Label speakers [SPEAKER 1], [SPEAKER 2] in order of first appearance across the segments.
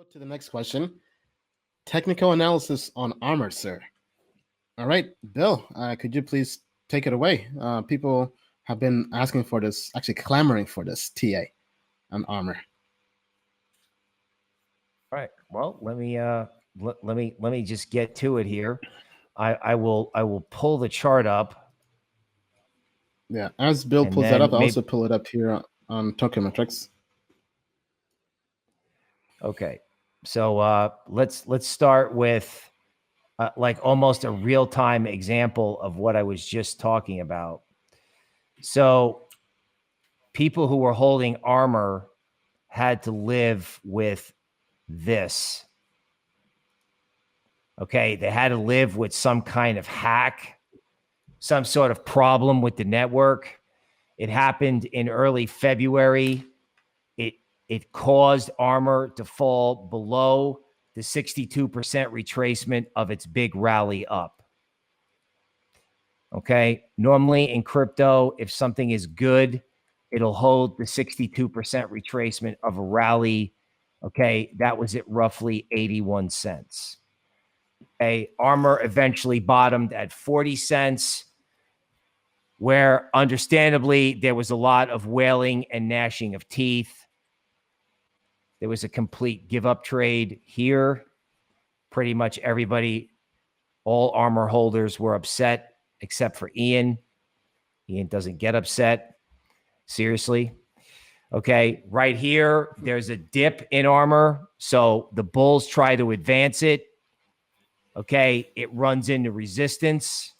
[SPEAKER 1] Go to the next question. Technical analysis on Armor, sir. All right, Bill, could you please take it away? People have been asking for this, actually clamoring for this TA on Armor.
[SPEAKER 2] All right. Well, let me just get to it here. I will pull the chart up.
[SPEAKER 1] Yeah, as Bill pulls that up, I also pull it up here on Token Metrics.
[SPEAKER 2] Okay, so let's start with like almost a real-time example of what I was just talking about. So people who were holding Armor had to live with this. Okay, they had to live with some kind of hack, some sort of problem with the network. It happened in early February. It caused Armor to fall below the 62% retracement of its big rally up. Okay, normally in crypto, if something is good, it'll hold the 62% retracement of a rally. Okay, that was at roughly 81 cents. Okay, Armor eventually bottomed at 40 cents, where understandably there was a lot of wailing and gnashing of teeth. There was a complete give up trade here. Pretty much everybody, all Armor holders were upset except for Ian. Ian doesn't get upset. Seriously. Okay, right here, there's a dip in Armor. So the bulls try to advance it. Okay, it runs into resistance.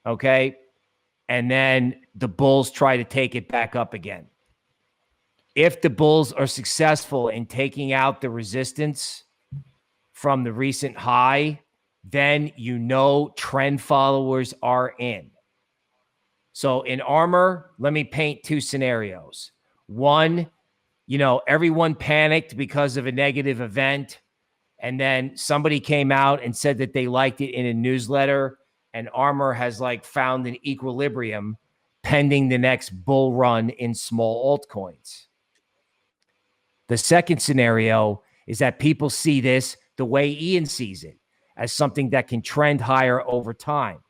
[SPEAKER 2] Okay, and then the bulls try to take it back up again. If the bulls are successful in taking out the resistance from the recent high, then you know trend followers are in. So in Armor, let me paint two scenarios. One, you know, everyone panicked because of a negative event, and then somebody came out and said that they liked it in a newsletter, and Armor has like found an equilibrium pending the next bull run in small altcoins. The second scenario is that people see this the way Ian sees it, as something that can trend higher over time.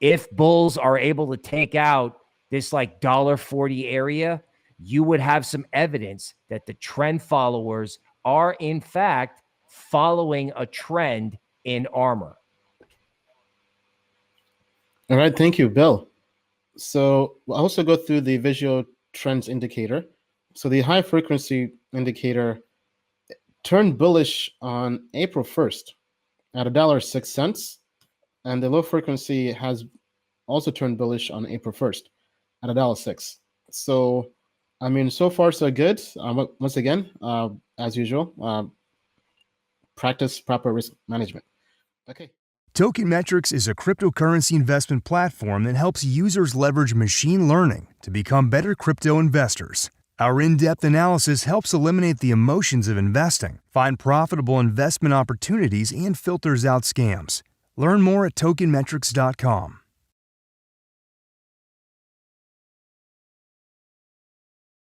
[SPEAKER 2] If bulls are able to take out this like $1.40 area, you would have some evidence that the trend followers are in fact following a trend in Armor.
[SPEAKER 1] All right, thank you, Bill. So we'll also go through the visual trends indicator. So the high frequency indicator turned bullish on April 1st at $1.06, and the low frequency has also turned bullish on April 1st at $1.06. So, I mean, so far so good. Once again, as usual, practice proper risk management. Okay.
[SPEAKER 3] Token Metrics is a cryptocurrency investment platform that helps users leverage machine learning to become better crypto investors. Our in-depth analysis helps eliminate the emotions of investing, find profitable investment opportunities, and filters out scams. Learn more at tokenmetrics.com.